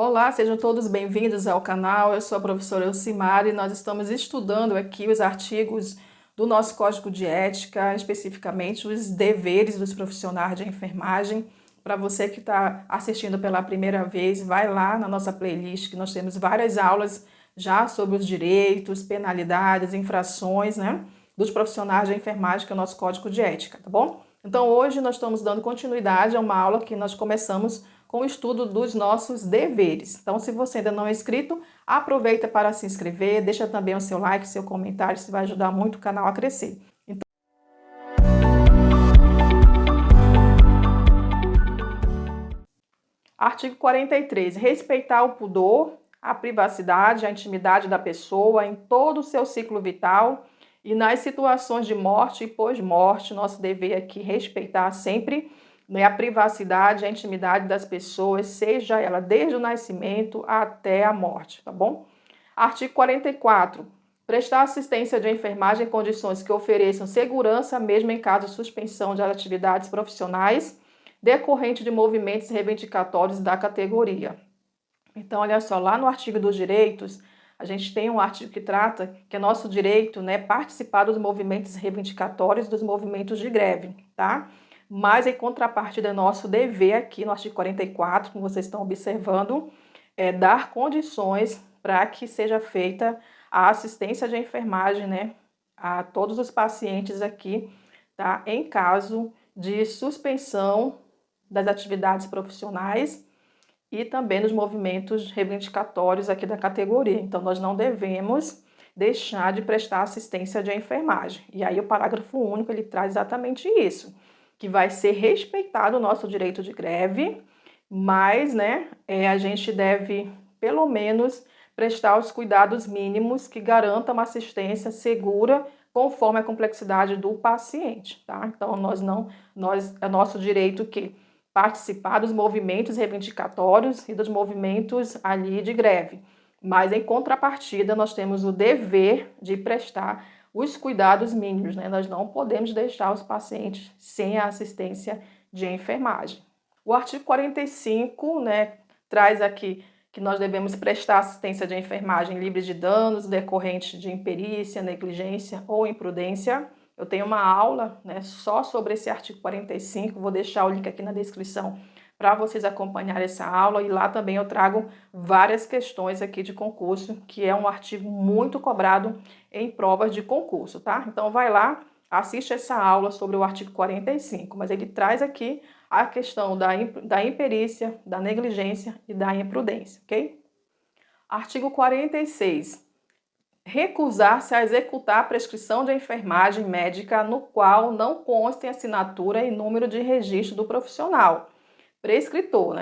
Olá, sejam todos bem-vindos ao canal. Eu sou a professora Elcimara e nós estamos estudando aqui os artigos do nosso Código de Ética, especificamente os deveres dos profissionais de enfermagem. Para você que está assistindo pela primeira vez, vai lá na nossa playlist, que nós temos várias aulas já sobre os direitos, penalidades, infrações, dos profissionais de enfermagem, que é o nosso Código de Ética, tá bom? Então, hoje nós estamos dando continuidade a uma aula que nós começamos com o estudo dos nossos deveres. Então, se você ainda não é inscrito, aproveita para se inscrever, deixa também o seu like, seu comentário, isso vai ajudar muito o canal a crescer. Então, artigo 43. Respeitar o pudor, a privacidade, a intimidade da pessoa em todo o seu ciclo vital e nas situações de morte e pós-morte. Nosso dever aqui é respeitar sempre a privacidade, a intimidade das pessoas, seja ela desde o nascimento até a morte, tá bom? Artigo 44. Prestar assistência de enfermagem em condições que ofereçam segurança, mesmo em caso de suspensão de atividades profissionais, decorrente de movimentos reivindicatórios da categoria. Então, olha só, lá no artigo dos direitos, a gente tem um artigo que trata que é nosso direito, participar dos movimentos reivindicatórios, dos movimentos de greve, tá? Mas, em contrapartida, é nosso dever aqui no artigo 44, como vocês estão observando, é dar condições para que seja feita a assistência de enfermagem, a todos os pacientes aqui, tá? Em caso de suspensão das atividades profissionais e também nos movimentos reivindicatórios aqui da categoria. Então, nós não devemos deixar de prestar assistência de enfermagem. E aí o parágrafo único, ele traz exatamente isso, que vai ser respeitado o nosso direito de greve, mas, a gente deve, pelo menos, prestar os cuidados mínimos que garantam uma assistência segura conforme a complexidade do paciente, tá? Então, é nosso direito que participar dos movimentos reivindicatórios e dos movimentos ali de greve. Mas, em contrapartida, nós temos o dever de prestar os cuidados mínimos, Nós não podemos deixar os pacientes sem a assistência de enfermagem. O artigo 45, traz aqui que nós devemos prestar assistência de enfermagem livre de danos decorrentes de imperícia, negligência ou imprudência. Eu tenho uma aula, só sobre esse artigo 45, vou deixar o link aqui na descrição para vocês acompanharem essa aula, e lá também eu trago várias questões aqui de concurso, que é um artigo muito cobrado em provas de concurso, tá? Então vai lá, assiste essa aula sobre o artigo 45, mas ele traz aqui a questão da imperícia, da negligência e da imprudência, ok? Artigo 46. Recusar-se a executar a prescrição de enfermagem médica no qual não constem assinatura e número de registro do profissional prescritor,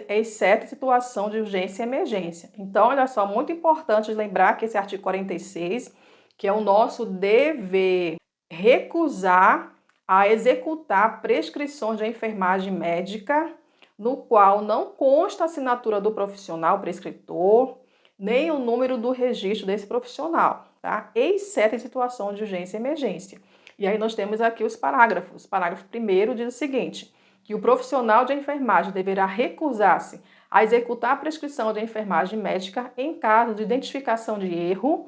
exceto em situação de urgência e emergência. Então, olha só, muito importante lembrar que esse artigo 46, que é o nosso dever, recusar a executar prescrições de enfermagem médica no qual não consta a assinatura do profissional prescritor, nem o número do registro desse profissional, tá? Exceto em situação de urgência e emergência. E aí nós temos aqui os parágrafos. O parágrafo 1º diz o seguinte, que o profissional de enfermagem deverá recusar-se a executar a prescrição de enfermagem médica em caso de identificação de erro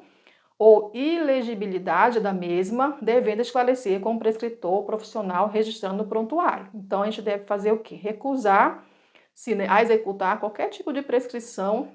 ou ilegibilidade da mesma, devendo esclarecer com o prescritor profissional registrando no prontuário. Então, a gente deve fazer o quê? Recusar-se a executar qualquer tipo de prescrição,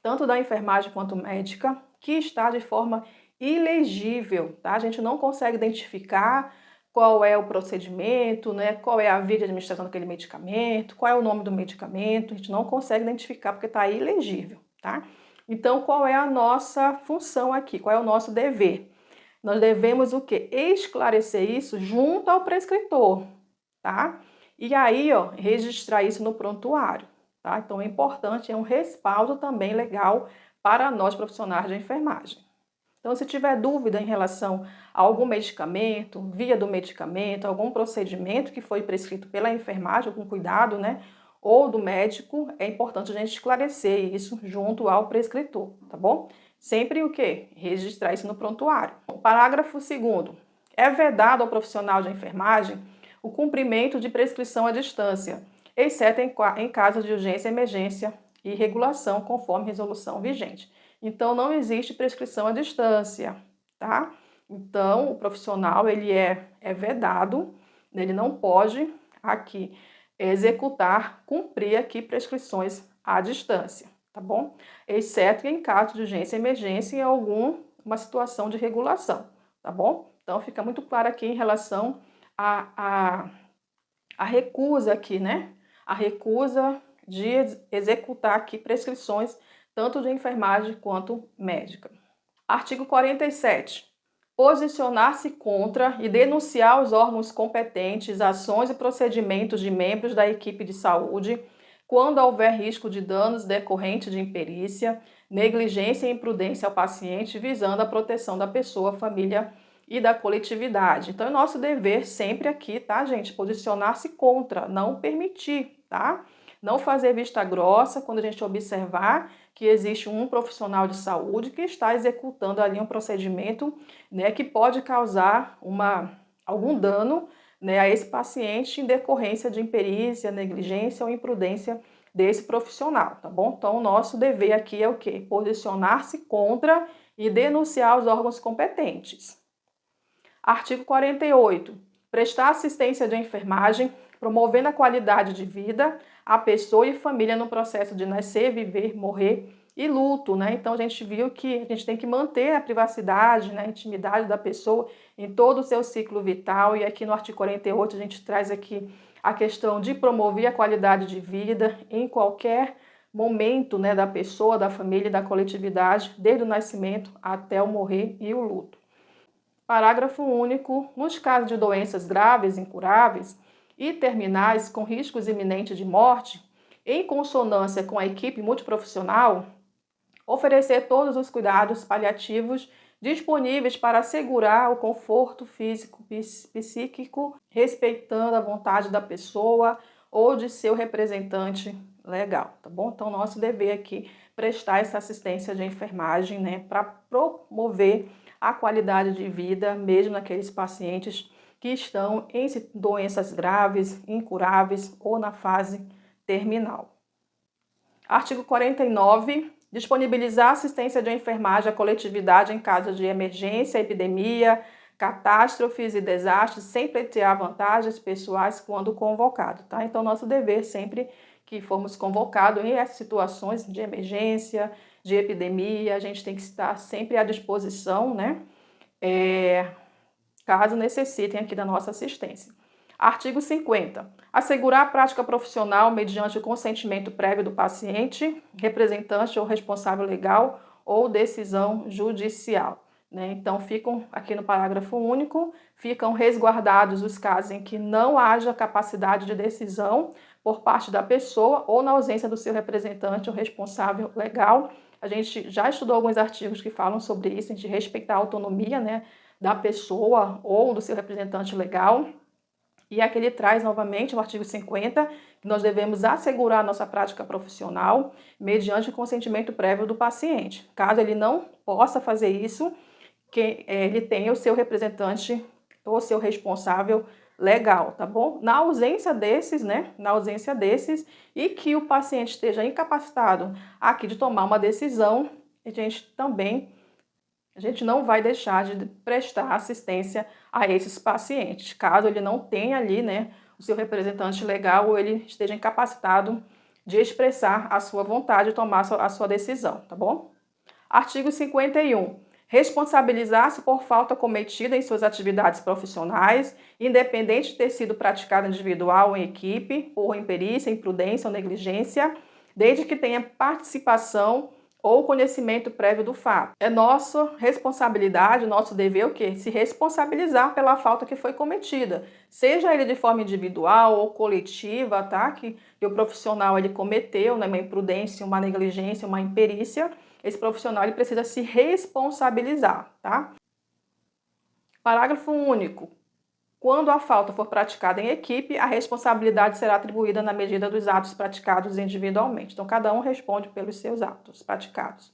tanto da enfermagem quanto médica, que está de forma ilegível, tá? A gente não consegue identificar qual é o procedimento, qual é a via de administração daquele medicamento, qual é o nome do medicamento, a gente não consegue identificar porque está ilegível, tá? Então, qual é a nossa função aqui? Qual é o nosso dever? Nós devemos o quê? Esclarecer isso junto ao prescritor, tá? E aí, registrar isso no prontuário, tá? Então, é importante, é um respaldo também legal para nós profissionais de enfermagem. Então, se tiver dúvida em relação a algum medicamento, via do medicamento, algum procedimento que foi prescrito pela enfermagem, com cuidado, ou do médico, é importante a gente esclarecer isso junto ao prescritor, tá bom? Sempre o quê? Registrar isso no prontuário. O parágrafo 2º. É vedado ao profissional de enfermagem o cumprimento de prescrição à distância, exceto em caso de urgência e emergência e regulação conforme resolução vigente. Então, não existe prescrição à distância, tá? Então, o profissional, ele é vedado, ele não pode aqui executar, cumprir aqui prescrições à distância, tá bom? Exceto em caso de urgência e emergência em alguma situação de regulação, tá bom? Então, fica muito claro aqui em relação à recusa aqui, né? A recusa de executar aqui prescrições tanto de enfermagem quanto médica. Artigo 47. Posicionar-se contra e denunciar aos órgãos competentes ações e procedimentos de membros da equipe de saúde quando houver risco de danos decorrentes de imperícia, negligência e imprudência ao paciente, visando a proteção da pessoa, família e da coletividade. Então, é nosso dever sempre aqui, tá, gente? Posicionar-se contra, não permitir, tá? Não fazer vista grossa quando a gente observar que existe um profissional de saúde que está executando ali um procedimento, né, que pode causar algum dano, né, a esse paciente em decorrência de imperícia, negligência ou imprudência desse profissional, tá bom? Então, o nosso dever aqui é o quê? Posicionar-se contra e denunciar os órgãos competentes. Artigo 48. Prestar assistência de enfermagem, promovendo a qualidade de vida à pessoa e família no processo de nascer, viver, morrer e luto, né? Então, a gente viu que a gente tem que manter a privacidade, né, a intimidade da pessoa em todo o seu ciclo vital. E aqui no artigo 48 a gente traz aqui a questão de promover a qualidade de vida em qualquer momento, né, da pessoa, da família e da coletividade, desde o nascimento até o morrer e o luto. Parágrafo único. Nos casos de doenças graves, incuráveis e terminais com riscos iminentes de morte, em consonância com a equipe multiprofissional, oferecer todos os cuidados paliativos disponíveis para assegurar o conforto físico, psíquico, respeitando a vontade da pessoa ou de seu representante legal, tá bom? Então, nosso dever aqui é prestar essa assistência de enfermagem, né, para promover a qualidade de vida, mesmo naqueles pacientes que estão em doenças graves, incuráveis ou na fase terminal. Artigo 49. Disponibilizar assistência de enfermagem à coletividade em caso de emergência, epidemia, catástrofes e desastres, sem pleitear vantagens pessoais quando convocado, tá? Então, nosso dever sempre que formos convocados em situações de emergência, de epidemia, a gente tem que estar sempre à disposição, né? Caso necessitem aqui da nossa assistência. Artigo 50. Assegurar a prática profissional mediante o consentimento prévio do paciente, representante ou responsável legal ou decisão judicial, né? Então, ficam aqui no parágrafo único, ficam resguardados os casos em que não haja capacidade de decisão por parte da pessoa ou na ausência do seu representante ou responsável legal. A gente já estudou alguns artigos que falam sobre isso, de respeitar a autonomia, né, da pessoa ou do seu representante legal. E aqui ele traz novamente o artigo 50, que nós devemos assegurar a nossa prática profissional mediante o consentimento prévio do paciente. Caso ele não possa fazer isso, que ele tenha o seu representante ou seu responsável legal, tá bom? Na ausência desses, né? Na ausência desses e que o paciente esteja incapacitado aqui de tomar uma decisão, a gente não vai deixar de prestar assistência a esses pacientes, caso ele não tenha ali, né, o seu representante legal ou ele esteja incapacitado de expressar a sua vontade de tomar a sua decisão, tá bom? Artigo 51. Responsabilizar-se por falta cometida em suas atividades profissionais, independente de ter sido praticada individual ou em equipe, por imperícia, imprudência ou negligência, desde que tenha participação ou conhecimento prévio do fato. É nossa responsabilidade, nosso dever o quê? Se responsabilizar pela falta que foi cometida, seja ele de forma individual ou coletiva, tá? Que o profissional ele cometeu, né, uma imprudência, uma negligência, uma imperícia, esse profissional ele precisa se responsabilizar, tá? Parágrafo único. Quando a falta for praticada em equipe, a responsabilidade será atribuída na medida dos atos praticados individualmente. Então, cada um responde pelos seus atos praticados.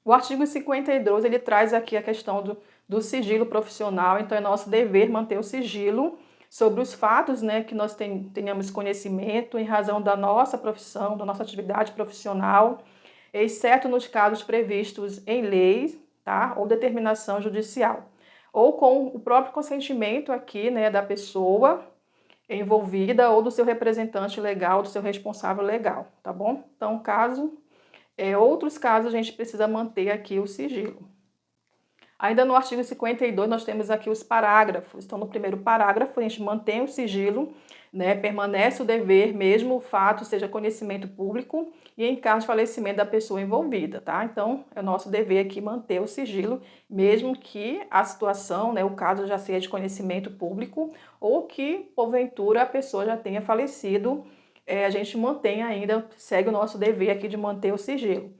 O artigo 52, ele traz aqui a questão do sigilo profissional. Então, é nosso dever manter o sigilo sobre os fatos, né, que nós tenhamos conhecimento em razão da nossa profissão, da nossa atividade profissional, exceto nos casos previstos em lei, tá, ou determinação judicial, ou com o próprio consentimento aqui, né, da pessoa envolvida ou do seu representante legal, do seu responsável legal, tá bom? Então, outros casos a gente precisa manter aqui o sigilo. Ainda no artigo 52, nós temos aqui os parágrafos. Então, no primeiro parágrafo, a gente mantém o sigilo, né? Permanece o dever, mesmo o fato seja conhecimento público e em caso de falecimento da pessoa envolvida, tá? Então, é nosso dever aqui manter o sigilo, mesmo que a situação, né, o caso já seja de conhecimento público ou que, porventura, a pessoa já tenha falecido, a gente mantém ainda, segue o nosso dever aqui de manter o sigilo.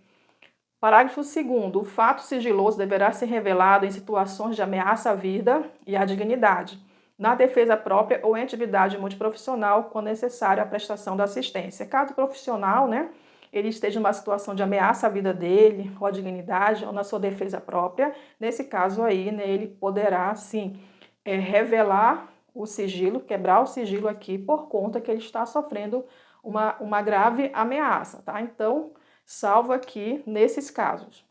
Parágrafo 2º. O fato sigiloso deverá ser revelado em situações de ameaça à vida e à dignidade, na defesa própria ou em atividade multiprofissional, quando necessário a prestação da assistência. Caso o profissional, né, ele esteja numa situação de ameaça à vida dele, ou à dignidade, ou na sua defesa própria, nesse caso aí, né, ele poderá, sim, revelar o sigilo, quebrar o sigilo aqui, por conta que ele está sofrendo uma grave ameaça, tá? Então, salvo aqui nesses casos.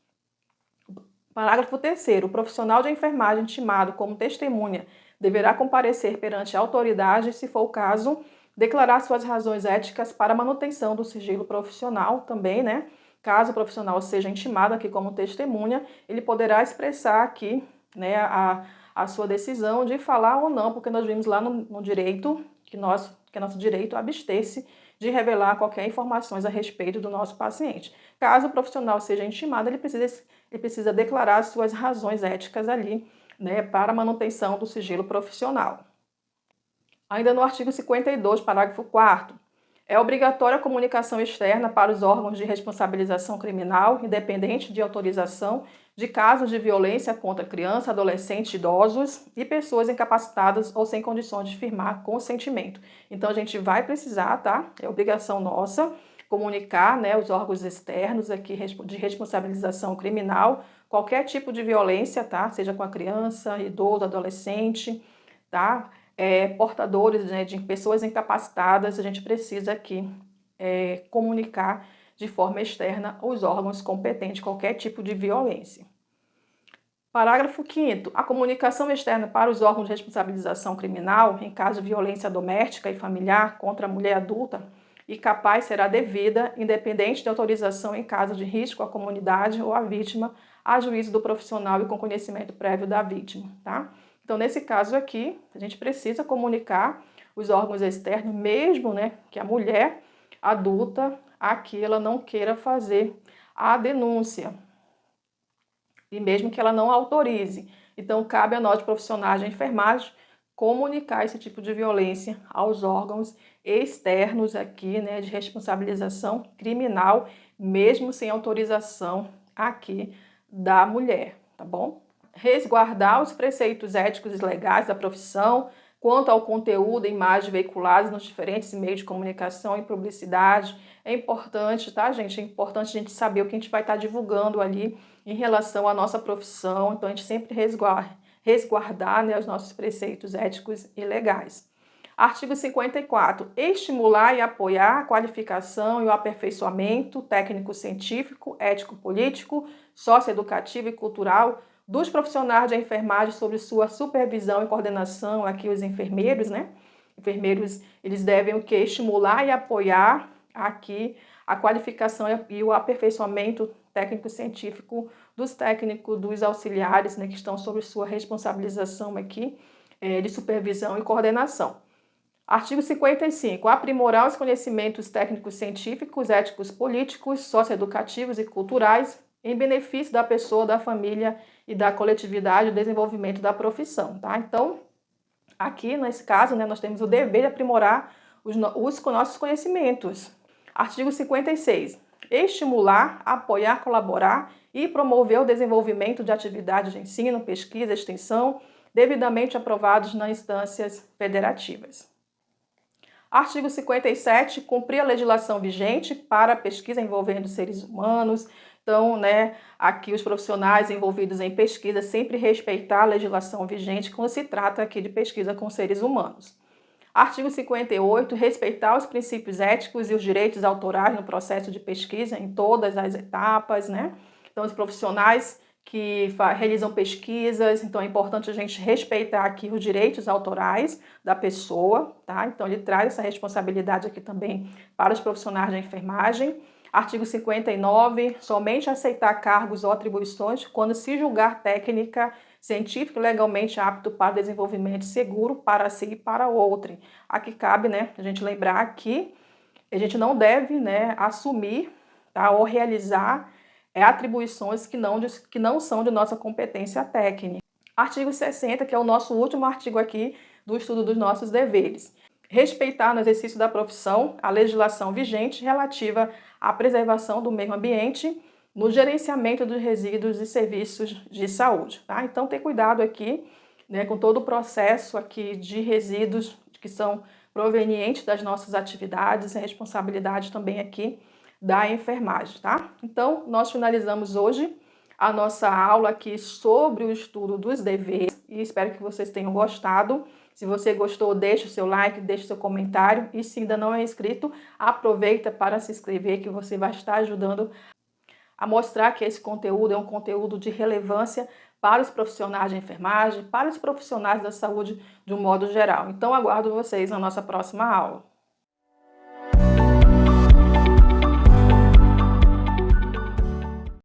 Parágrafo 3º. O profissional de enfermagem intimado como testemunha deverá comparecer perante a autoridade, se for o caso, declarar suas razões éticas para a manutenção do sigilo profissional também, né? Caso o profissional seja intimado aqui como testemunha, ele poderá expressar aqui, né, a sua decisão de falar ou não, porque nós vimos lá no direito que é nosso direito abster-se de revelar qualquer informações a respeito do nosso paciente. Caso o profissional seja intimado, ele precisa declarar suas razões éticas ali, né, para a manutenção do sigilo profissional. Ainda no artigo 52, parágrafo 4º, é obrigatória a comunicação externa para os órgãos de responsabilização criminal, independente de autorização, de casos de violência contra criança, adolescentes, idosos e pessoas incapacitadas ou sem condições de firmar consentimento. Então, a gente vai precisar, tá? É obrigação nossa comunicar, né, os órgãos externos aqui de responsabilização criminal, qualquer tipo de violência, tá? Seja com a criança, idoso, adolescente, tá? Portadores, né, de pessoas incapacitadas, a gente precisa aqui comunicar de forma externa os órgãos competentes, qualquer tipo de violência. Parágrafo 5º. A comunicação externa para os órgãos de responsabilização criminal, em caso de violência doméstica e familiar contra a mulher adulta e capaz, será devida, independente de autorização em caso de risco à comunidade ou à vítima, a juízo do profissional e com conhecimento prévio da vítima, tá? Então, nesse caso aqui, a gente precisa comunicar os órgãos externos, mesmo, né, que a mulher adulta aqui ela não queira fazer a denúncia, e mesmo que ela não autorize. Então, cabe a nós, profissionais de enfermagem, comunicar esse tipo de violência aos órgãos externos aqui, né, de responsabilização criminal, mesmo sem autorização aqui da mulher, tá bom? Resguardar os preceitos éticos e legais da profissão quanto ao conteúdo e imagens veiculadas nos diferentes meios de comunicação e publicidade. É importante, tá, gente? É importante a gente saber o que a gente vai estar divulgando ali em relação à nossa profissão. Então, a gente sempre resguardar, né, os nossos preceitos éticos e legais. Artigo 54. Estimular e apoiar a qualificação e o aperfeiçoamento técnico-científico, ético-político, socioeducativo e cultural dos profissionais de enfermagem sob sua supervisão e coordenação, aqui os enfermeiros, né? Enfermeiros, eles devem o quê? Estimular e apoiar aqui a qualificação e o aperfeiçoamento técnico-científico dos técnicos, dos auxiliares, né, que estão sob sua responsabilização aqui de supervisão e coordenação. Artigo 55. Aprimorar os conhecimentos técnicos científicos, éticos, políticos, socioeducativos e culturais em benefício da pessoa, da família e da coletividade, o desenvolvimento da profissão, tá? Então, aqui nesse caso, né, nós temos o dever de aprimorar os nossos conhecimentos. Artigo 56. Estimular, apoiar, colaborar e promover o desenvolvimento de atividades de ensino, pesquisa, extensão, devidamente aprovados nas instâncias federativas. Artigo 57. Cumprir a legislação vigente para a pesquisa envolvendo seres humanos. Então, né, aqui os profissionais envolvidos em pesquisa sempre respeitar a legislação vigente quando se trata aqui de pesquisa com seres humanos. Artigo 58, respeitar os princípios éticos e os direitos autorais no processo de pesquisa em todas as etapas, né? Então, os profissionais que realizam pesquisas, então é importante a gente respeitar aqui os direitos autorais da pessoa, tá? Então, ele traz essa responsabilidade aqui também para os profissionais da enfermagem. Artigo 59, somente aceitar cargos ou atribuições quando se julgar técnica, científica e legalmente apto para desenvolvimento seguro para si e para outrem. Aqui cabe, né, a gente lembrar que a gente não deve, né, assumir, tá, ou realizar atribuições que não são de nossa competência técnica. Artigo 60, que é o nosso último artigo aqui do estudo dos nossos deveres. Respeitar no exercício da profissão a legislação vigente relativa à preservação do meio ambiente no gerenciamento dos resíduos e serviços de saúde, tá? Então, ter cuidado aqui, né, com todo o processo aqui de resíduos que são provenientes das nossas atividades, a responsabilidade também aqui da enfermagem, tá? Então, nós finalizamos hoje a nossa aula aqui sobre o estudo dos deveres e espero que vocês tenham gostado. Se você gostou, deixe o seu like, deixe o seu comentário e se ainda não é inscrito, aproveita para se inscrever que você vai estar ajudando a mostrar que esse conteúdo é um conteúdo de relevância para os profissionais de enfermagem, para os profissionais da saúde de um modo geral. Então, aguardo vocês na nossa próxima aula.